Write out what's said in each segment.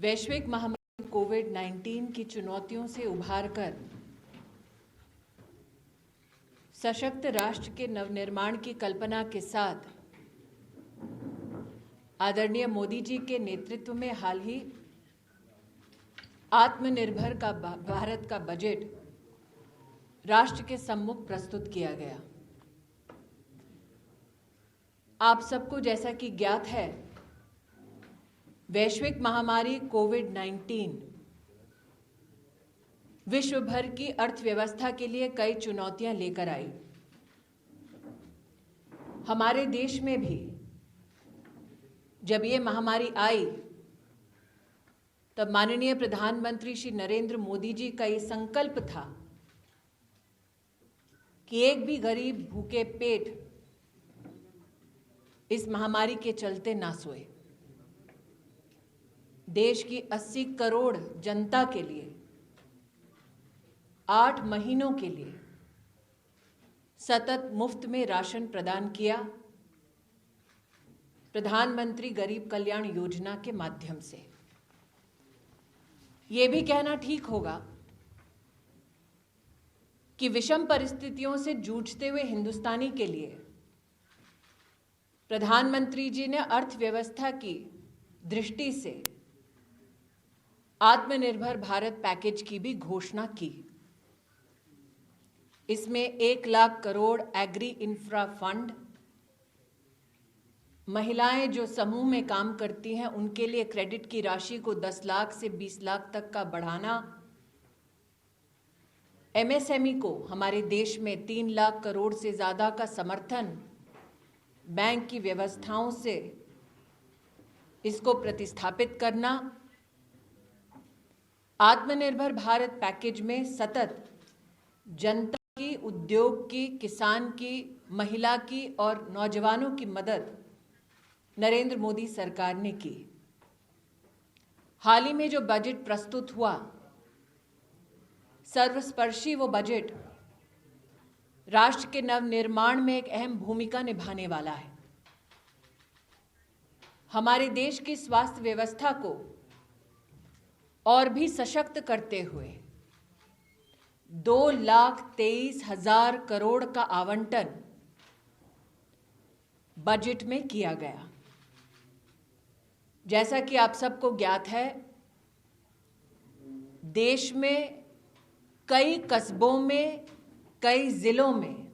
वैश्विक महामारी कोविड-19 की चुनौतियों से उभारकर सशक्त राष्ट्र के नवनिर्माण की कल्पना के साथ आदरणीय मोदी जी के नेतृत्व में हाल ही आत्मनिर्भर का भारत का बजट राष्ट्र के सम्मुख प्रस्तुत किया गया। आप सबको जैसा कि ज्ञात है, वैश्विक महामारी कोविड-19 विश्व भर की अर्थव्यवस्था के लिए कई चुनौतियां लेकर आई। हमारे देश में भी जब ये महामारी आई तब माननीय प्रधानमंत्री श्री नरेंद्र मोदी जी का ये संकल्प था कि एक भी गरीब भूखे पेट इस महामारी के चलते ना सोए। देश की 80 करोड़ जनता के लिए 8 महीनों के लिए सतत मुफ्त में राशन प्रदान किया प्रधानमंत्री गरीब कल्याण योजना के माध्यम से। ये भी कहना ठीक होगा कि विषम परिस्थितियों से जूझते हुए हिंदुस्तानी के लिए प्रधानमंत्री जी ने अर्थव्यवस्था की दृष्टि से आत्मनिर्भर भारत पैकेज की भी घोषणा की। इसमें 1 lakh crore agri infra fund, महिलाएं जो समूह में काम करती हैं उनके लिए क्रेडिट की राशि को 10 लाख से 20 लाख तक का बढ़ाना, एमएसएमई को हमारे देश में 3 लाख करोड़ से ज़्यादा का समर्थन, बैंक की व्यवस्थाओं से इसको प्रतिस्थापित करना, आत्मनिर्भर भारत पैकेज में सतत जनता की, उद्योग की, किसान की, महिला की और नौजवानों की मदद नरेंद्र मोदी सरकार ने की। हाल ही में जो बजट प्रस्तुत हुआ, सर्वस्पर्शी वो बजट राष्ट्र के नवनिर्माण में एक अहम भूमिका निभाने वाला है। हमारे देश की स्वास्थ्य व्यवस्था को और भी सशक्त करते हुए 2,23,000 करोड़ का आवंटन बजट में किया गया। जैसा कि आप सबको ज्ञात है, देश में कई कस्बों में, कई जिलों में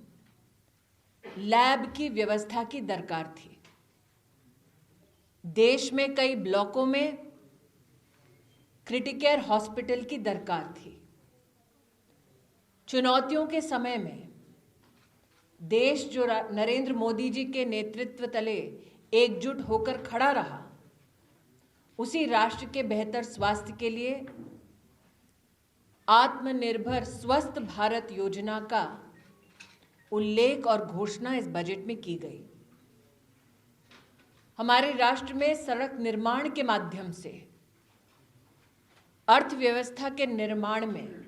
लैब की व्यवस्था की दरकार थी। देश में कई ब्लॉकों में क्रिटिकेयर हॉस्पिटल की दरकार थी। चुनौतियों के समय में देश जो नरेंद्र मोदी जी के नेतृत्व तले एकजुट होकर खड़ा रहा, उसी राष्ट्र के बेहतर स्वास्थ्य के लिए आत्मनिर्भर स्वस्थ भारत योजना का उल्लेख और घोषणा इस बजट में की गई। हमारे राष्ट्र में सड़क निर्माण के माध्यम से अर्थव्यवस्था के निर्माण में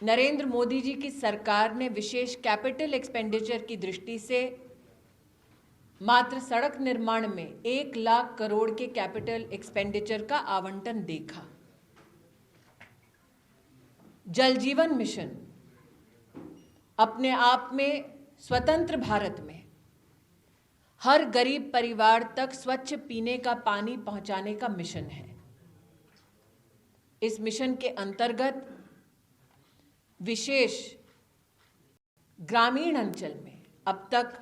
नरेंद्र मोदी जी की सरकार ने विशेष कैपिटल एक्सपेंडिचर की दृष्टि से मात्र सड़क निर्माण में 1 लाख करोड़ के कैपिटल एक्सपेंडिचर का आवंटन देखा। जल जीवन मिशन अपने आप में स्वतंत्र भारत में हर गरीब परिवार तक स्वच्छ पीने का पानी पहुंचाने का मिशन है। इस मिशन के अंतर्गत विशेष ग्रामीण अंचल में अब तक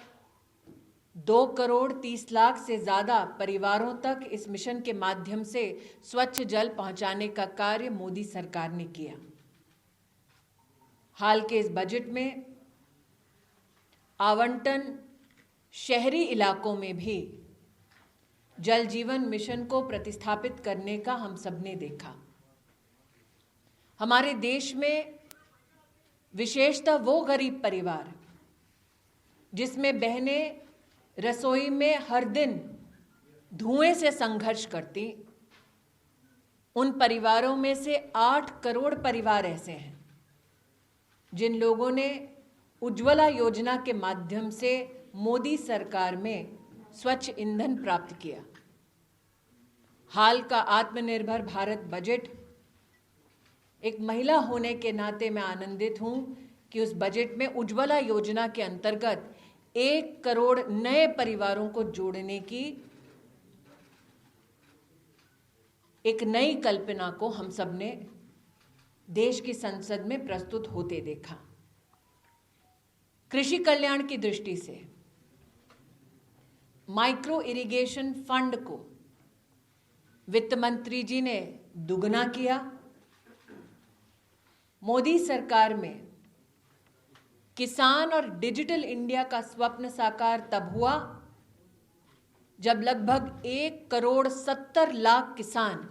2,30,00,000 से ज़्यादा परिवारों तक इस मिशन के माध्यम से स्वच्छ जल पहुंचाने का कार्य मोदी सरकार ने किया। हाल के इस बजट में आवंटन शहरी इलाकों में भी जल जीवन मिशन को प्रतिस्थापित करने का हम सबने देखा। हमारे देश में विशेषतः वो गरीब परिवार जिसमें बहनें रसोई में हर दिन धुएं से संघर्ष करती, उन परिवारों में से 8 करोड़ परिवार ऐसे हैं जिन लोगों ने उज्ज्वला योजना के माध्यम से मोदी सरकार में स्वच्छ ईंधन प्राप्त किया। हाल का आत्मनिर्भर भारत बजट, एक महिला होने के नाते मैं आनंदित हूं कि उस बजट में उज्ज्वला योजना के अंतर्गत 1 करोड़ नए परिवारों को जोड़ने की एक नई कल्पना को हम सब ने देश की संसद में प्रस्तुत होते देखा। कृषि कल्याण की दृष्टि से माइक्रो इरिगेशन फंड को वित्त मंत्री जी ने दुगना किया। मोदी सरकार में किसान और डिजिटल इंडिया का स्वप्न साकार तब हुआ जब लगभग 1,70,00,000 किसान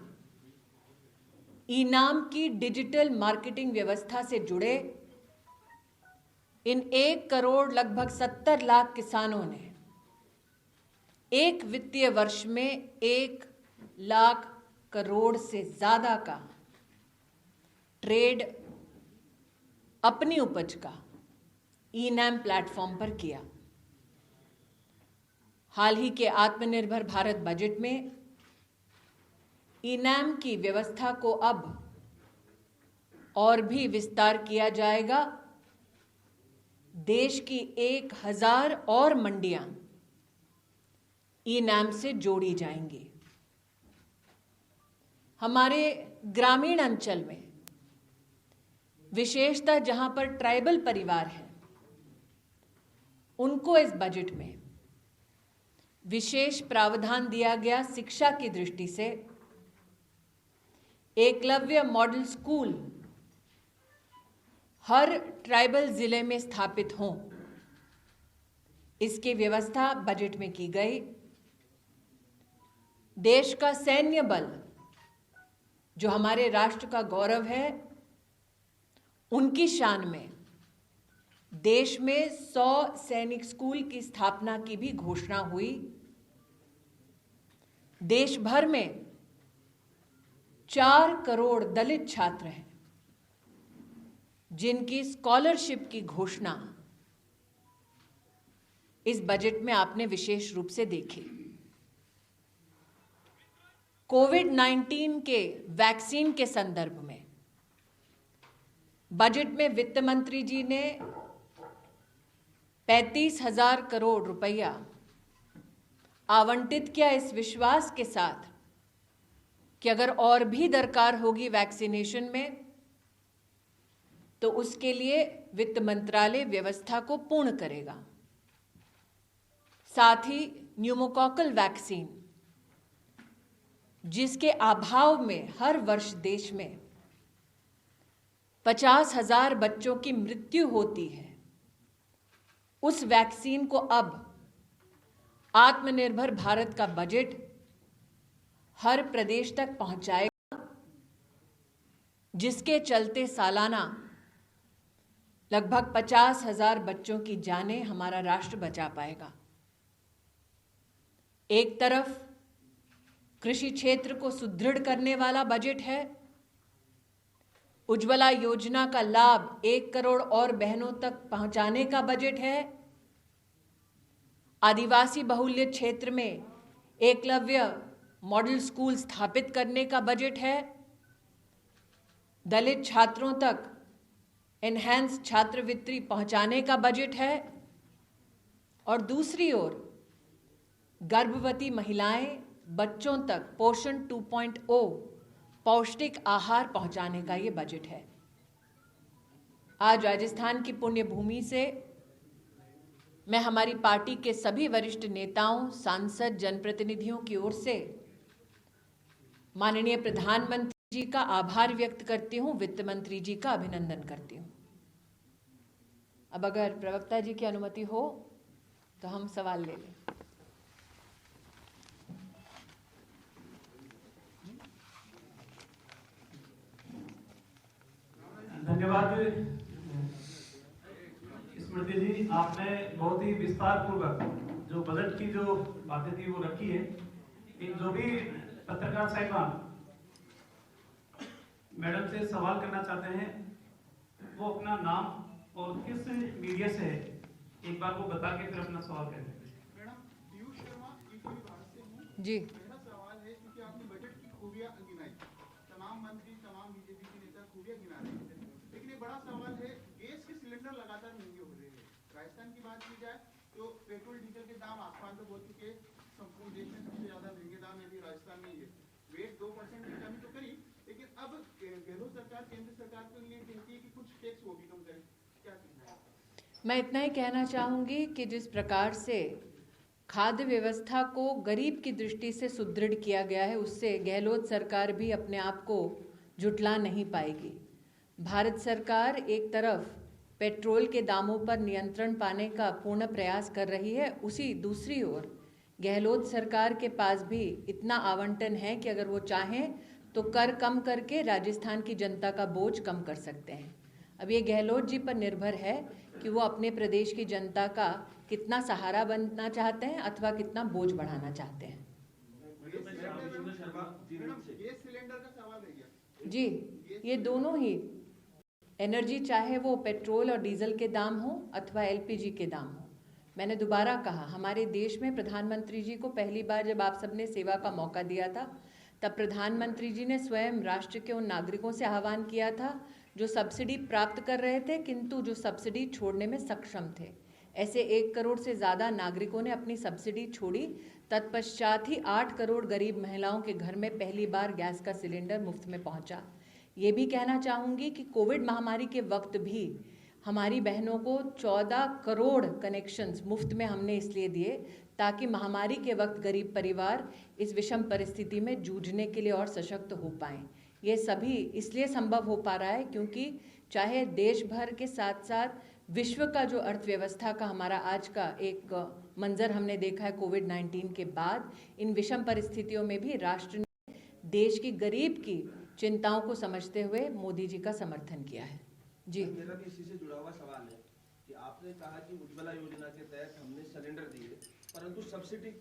ई-नाम की डिजिटल मार्केटिंग व्यवस्था से जुड़े। इन 1 करोड़ लगभग 70 लाख किसानों ने एक वित्तीय वर्ष में 1 लाख करोड़ से ज्यादा का ट्रेड अपनी उपज का ई-नाम प्लेटफॉर्म पर किया। हाल ही के आत्मनिर्भर भारत बजट में ई-नाम की व्यवस्था को अब और भी विस्तार किया जाएगा। देश की 1000 और मंडियां ई-नाम से जोड़ी जाएंगी। हमारे ग्रामीण अंचल में विशेषतः जहां पर ट्राइबल परिवार हैं, उनको इस बजट में विशेष प्रावधान दिया गया। शिक्षा की दृष्टि से एकलव्य मॉडल स्कूल हर ट्राइबल जिले में स्थापित हों, इसकी व्यवस्था बजट में की गई। देश का सैन्य बल जो हमारे राष्ट्र का गौरव है, उनकी शान में देश में 100 सैनिक स्कूल की स्थापना की भी घोषणा हुई। देश भर में 4 करोड़ दलित छात्र हैं जिनकी स्कॉलरशिप की घोषणा इस बजट में आपने विशेष रूप से देखी। कोविड-19 के वैक्सीन के संदर्भ में बजट में वित्त मंत्री जी ने 35,000 करोड़ रुपया आवंटित किया, इस विश्वास के साथ कि अगर और भी दरकार होगी वैक्सीनेशन में तो उसके लिए वित्त मंत्रालय व्यवस्था को पूर्ण करेगा। साथ ही न्यूमोकॉकल वैक्सीन, जिसके अभाव में हर वर्ष देश में 50,000 बच्चों की मृत्यु होती है, उस वैक्सीन को अब आत्मनिर्भर भारत का बजट हर प्रदेश तक पहुंचाएगा, जिसके चलते सालाना लगभग 50,000 बच्चों की जानें हमारा राष्ट्र बचा पाएगा। एक तरफ कृषि क्षेत्र को सुदृढ़ करने वाला बजट है, उज्ज्वला योजना का लाभ 1 करोड़ और बहनों तक पहुंचाने का बजट है, आदिवासी बहुल्य क्षेत्र में एकलव्य मॉडल स्कूल स्थापित करने का बजट है, दलित छात्रों तक एनहांस छात्रवृत्ति पहुंचाने का बजट है, और दूसरी ओर गर्भवती महिलाएं, बच्चों तक पोषण 2.0 पौष्टिक आहार पहुंचाने का ये बजट है। आज राजस्थान की पुण्य भूमि से मैं हमारी पार्टी के सभी वरिष्ठ नेताओं, सांसद, जनप्रतिनिधियों की ओर से माननीय प्रधानमंत्री जी का आभार व्यक्त करती हूं, वित्त मंत्री जी का अभिनंदन करती हूं। अब अगर प्रवक्ता जी की अनुमति हो तो हम सवाल ले लें। धन्यवाद स्मृति जी, आपने बहुत ही विस्तार पूर्वक जो बजट की जो बातें थी वो रखी है। जो भी पत्रकार साहिबान मैडम से सवाल करना चाहते हैं वो अपना नाम और किस मीडिया से है एक बार वो बता के फिर अपना सवाल करें। मैडम पीयूष शर्मा जी। मेरा सवाल है, क्योंकि आपने बजट खूबियां गिनाई, तमाम मंत्री तमाम बीजेपी के नेता खूबियां गिना रहे थे, लेकिन एक बड़ा सवाल है, गैस के सिलेंडर लगातार महंगे हो रहे हैं। राजस्थान की बात की जाए तो पेट्रोल डीजल के दाम आसमान पर पहुंच चुके, संपूर्ण देश में सबसे ज्यादा महंगे दाम यदि राजस्थान में ही है। वेट 2% की कमी तो करी, लेकिन अब गहलोत सरकार केंद्र सरकार के लिए कहती है कि कुछ टैक्स वो भी कम करे, क्या कहना है? मैं इतना ही कहना चाहूँगी कि जिस प्रकार से खाद्य व्यवस्था को गरीब की दृष्टि से सुदृढ़ किया गया है, उससे गहलोत सरकार भी अपने आप को जुटला नहीं पाएगी। भारत सरकार एक तरफ पेट्रोल के दामों पर नियंत्रण पाने का पूर्ण प्रयास कर रही है, उसी दूसरी ओर गहलोत सरकार के पास भी इतना आवंटन है कि अगर वो चाहें तो कर कम करके राजस्थान की जनता का बोझ कम कर सकते हैं। अब ये गहलोत जी पर निर्भर है कि वो अपने प्रदेश की जनता का कितना सहारा बनना चाहते हैं अथवा कितना बोझ बढ़ाना चाहते हैं। गैस सिलेंडर का सवाल है क्या? जी, ये दोनों ही एनर्जी, चाहे वो पेट्रोल और डीजल के दाम हो अथवा एलपीजी के दाम हो। मैंने दोबारा कहा, हमारे देश में प्रधानमंत्री जी को पहली बार जब आप सबने सेवा का मौका दिया था, तब प्रधानमंत्री जी ने स्वयं राष्ट्र के उन नागरिकों से आह्वान किया था जो सब्सिडी प्राप्त कर रहे थे किंतु जो सब्सिडी छोड़ने में सक्षम थे। ऐसे 1 करोड़ से ज़्यादा नागरिकों ने अपनी सब्सिडी छोड़ी। तत्पश्चात ही 8 करोड़ गरीब महिलाओं के घर में पहली बार गैस का सिलेंडर मुफ्त में पहुंचा। ये भी कहना चाहूँगी कि कोविड महामारी के वक्त भी हमारी बहनों को 14 करोड़ कनेक्शंस मुफ्त में हमने इसलिए दिए ताकि महामारी के वक्त गरीब परिवार इस विषम परिस्थिति में जूझने के लिए और सशक्त हो पाएं। ये सभी इसलिए संभव हो पा रहा है क्योंकि चाहे देश भर के साथ साथ विश्व का जो अर्थव्यवस्था का हमारा आज का एक मंजर हमने देखा है कोविड-19 के बाद, इन विषम परिस्थितियों में भी राष्ट्र ने देश की गरीब की चिंताओं को समझते हुए मोदी जी का समर्थन किया है। जी, मेरा भी इसी से जुड़ा हुआ सवाल है कि आपने कहा कि उज्ज्वला योजना के तहत हमने सिलेंडर दिए, परंतु सब्सिडी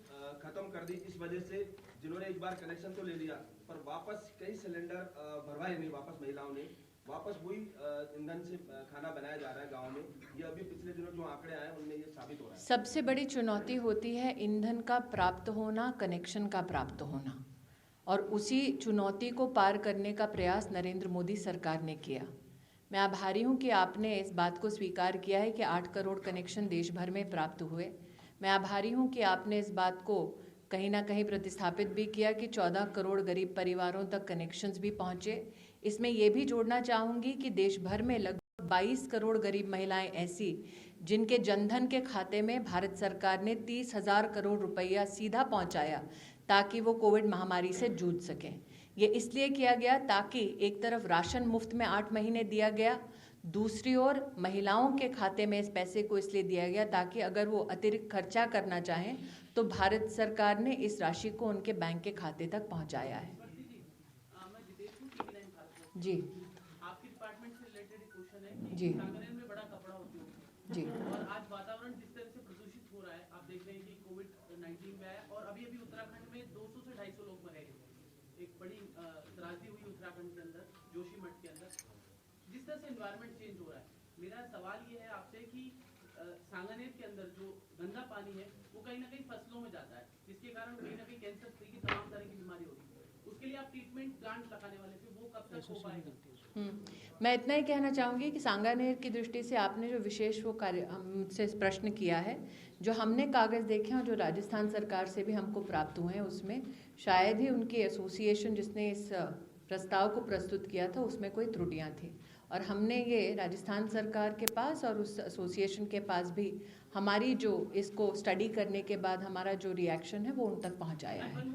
खत्म कर दी। इस वजह से जिन्होंने एक बार कनेक्शन तो ले लिया पर वापस कई सिलेंडर भरवाए नहीं, वापस महिलाओं ने वापस वही ईंधन से खाना बनाया जा रहा है गाँव में। ये अभी पिछले दिनों जो आंकड़े आए उनमें ये साबित हो रहा है। सबसे बड़ी चुनौती होती है ईंधन का प्राप्त होना, कनेक्शन का प्राप्त होना, और उसी चुनौती को पार करने का प्रयास नरेंद्र मोदी सरकार ने किया। मैं आभारी हूँ कि आपने इस बात को स्वीकार किया है कि 8 करोड़ कनेक्शन देश भर में प्राप्त हुए। मैं आभारी हूँ कि आपने इस बात को कहीं ना कहीं प्रतिस्थापित भी किया कि 14 करोड़ गरीब परिवारों तक कनेक्शंस भी पहुँचे। इसमें ये भी जोड़ना चाहूँगी कि देश भर में लगभग 22 करोड़ गरीब महिलाएं ऐसी जिनके जनधन के खाते में भारत सरकार ने 30,000 करोड़ रुपया सीधा पहुँचाया ताकि वो कोविड महामारी से जूझ सकें। ये इसलिए किया गया ताकि एक तरफ राशन मुफ्त में 8 महीने दिया गया, दूसरी ओर महिलाओं के खाते में इस पैसे को इसलिए दिया गया ताकि अगर वो अतिरिक्त खर्चा करना चाहें तो भारत सरकार ने इस राशि को उनके बैंक के खाते तक पहुंचाया है। जी, आपके डिपार्टमेंट से रिलेटेड एक क्वेश्चन है कि जी, सांगनेर में बड़ा कपड़ा उद्योग है जी, और आज वातावरण जिस तरह से प्रदूषित हो रहा है, आप देख रहे हैं कि कोविड-19 में आया और अभी उत्तराखंड में 200 से 250 लोग मरे हैं। एक बड़ी त्रासदी हुई उत्तराखंड के अंदर, जोशीमठ के अंदर। जिस तरह से एनवायरनमेंट चेंज हो रहा है, मेरा सवाल ये है आपसे कि सांगनेर के अंदर जो गंदा पानी है वो कहीं ना कहीं फसलों में जाता है, जिसके कारण कहीं ना कहीं कैंसर की तमाम तरह की बीमारी होगी। उसके लिए आप ट्रीटमेंट प्लांट लगाने वाले थे, वो कब तक हो पाएगा? मैं इतना ही कहना चाहूँगी कि सांगानेर की दृष्टि से आपने जो विशेष वो कार्य हमसे प्रश्न किया है, जो हमने कागज़ देखे और जो राजस्थान सरकार से भी हमको प्राप्त हुए हैं, उसमें शायद ही उनकी एसोसिएशन जिसने इस प्रस्ताव को प्रस्तुत किया था उसमें कोई त्रुटियां थी, और हमने ये राजस्थान सरकार के पास और उस एसोसिएशन के पास भी हमारी जो इसको स्टडी करने के बाद हमारा जो रिएक्शन है वो उन तक पहुँचाया है।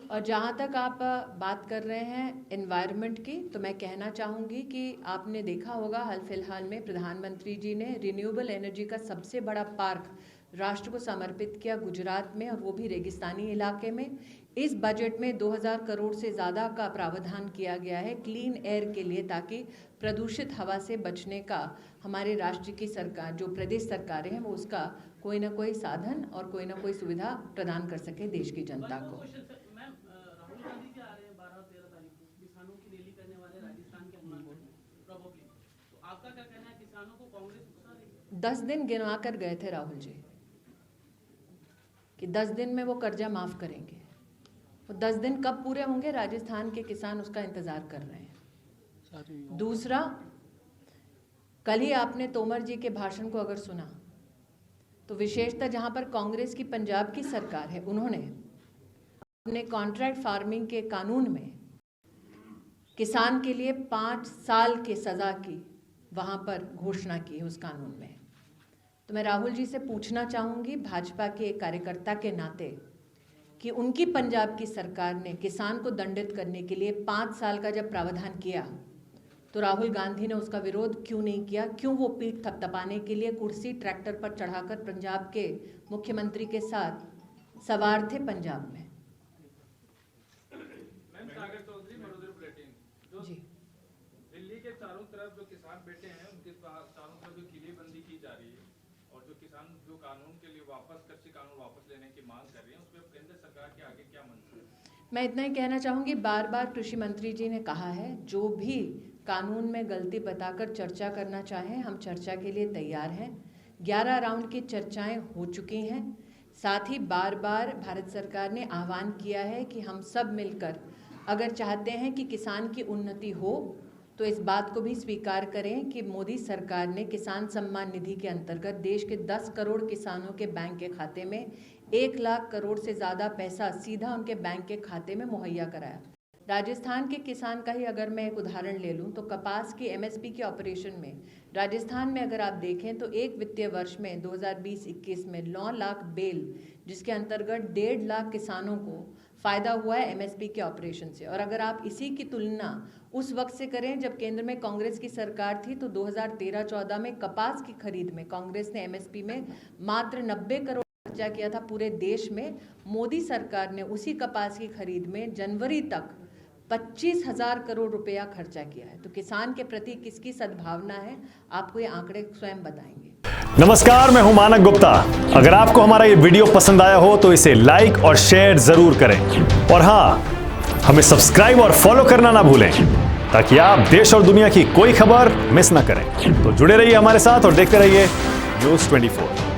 और जहाँ तक आप बात कर रहे हैं एनवायरनमेंट की, तो मैं कहना चाहूँगी कि आपने देखा होगा हाल फिलहाल में प्रधानमंत्री जी ने रिन्यूएबल एनर्जी का सबसे बड़ा पार्क राष्ट्र को समर्पित किया गुजरात में, और वो भी रेगिस्तानी इलाके में। इस बजट में 2000 करोड़ से ज़्यादा का प्रावधान किया गया है क्लीन एयर के लिए, ताकि प्रदूषित हवा से बचने का हमारे राष्ट्र की सरकार, जो प्रदेश सरकारें हैं, वो उसका कोई ना कोई साधन और कोई ना कोई सुविधा प्रदान कर सके देश की जनता को। राहुल गांधी जी आ रहे हैं 12 और 13 तारीख को, किसानों की रैली करने वाले राजस्थान के प्रोबेबली, तो आपका क्या कहना है, किसानों को कांग्रेस गुस्सा देगी? 10 दिन गिनवा कर गए थे राहुल जी कि 10 दिन में वो कर्जा माफ करेंगे। वो 10 दिन कब पूरे होंगे, राजस्थान के किसान उसका इंतज़ार कर रहे हैं। दूसरा, कल ही आपने तोमर जी के भाषण को अगर सुना तो विशेषतः जहाँ पर कांग्रेस की पंजाब की सरकार है, उन्होंने अपने कॉन्ट्रैक्ट फार्मिंग के कानून में किसान के लिए 5 साल की सज़ा की वहाँ पर घोषणा की है उस कानून में। तो मैं राहुल जी से पूछना चाहूँगी भाजपा के एक कार्यकर्ता के नाते कि उनकी पंजाब की सरकार ने किसान को दंडित करने के लिए 5 साल का जब प्रावधान किया तो राहुल गांधी ने उसका विरोध क्यों नहीं किया? क्यों वो पीठ थपथपाने के लिए कुर्सी ट्रैक्टर पर चढ़ाकर पंजाब के मुख्यमंत्री के साथ सवार थे पंजाब में? जी, दिल्ली के चारों तरफ जो किसान बैठे हैं उनके चारों तरफ जो किलेबंदी की जा रही है और जो किसान जो कानून के लिए कृषि कानून वापस लेने की मांग कर रहे हैं, उस पर केंद्र सरकार के आगे क्या मंशा है? मैं इतना ही कहना चाहूँगी, बार बार कृषि मंत्री जी ने कहा है जो भी कानून में गलती बताकर चर्चा करना चाहें हम चर्चा के लिए तैयार हैं। 11 राउंड की चर्चाएं हो चुकी हैं। साथ ही बार बार भारत सरकार ने आह्वान किया है कि हम सब मिलकर अगर चाहते हैं कि किसान की उन्नति हो तो इस बात को भी स्वीकार करें कि मोदी सरकार ने किसान सम्मान निधि के अंतर्गत देश के 10 करोड़ किसानों के बैंक के खाते में 1 लाख करोड़ से ज़्यादा पैसा सीधा उनके बैंक के खाते में मुहैया कराया। राजस्थान के किसान का ही अगर मैं एक उदाहरण ले लूं तो कपास की एमएसपी के ऑपरेशन में राजस्थान में अगर आप देखें तो एक वित्तीय वर्ष में 2020-21 में 9 लाख बेल, जिसके अंतर्गत 1.5 लाख किसानों को फ़ायदा हुआ है एमएसपी के ऑपरेशन से। और अगर आप इसी की तुलना उस वक्त से करें जब केंद्र में कांग्रेस की सरकार थी तो 2013-14 में कपास की खरीद में कांग्रेस ने एमएसपी में मात्र 90 करोड़ खर्चा किया था पूरे देश में। मोदी सरकार ने उसी कपास की खरीद में जनवरी तक 25,000 करोड़ रुपया खर्चा किया है। तो किसान के प्रति किसकी सद्भावना है, आपको ये आंकड़े स्वयं बताएंगे। नमस्कार, मैं हूं मानक गुप्ता। अगर आपको हमारा ये वीडियो पसंद आया हो तो इसे लाइक और शेयर जरूर करें और हाँ, हमें सब्सक्राइब और फॉलो करना ना भूलें ताकि आप देश और दुनिया की कोई खबर मिस ना करें। तो जुड़े रहिए हमारे साथ और देखते रहिए न्यूज़ 24।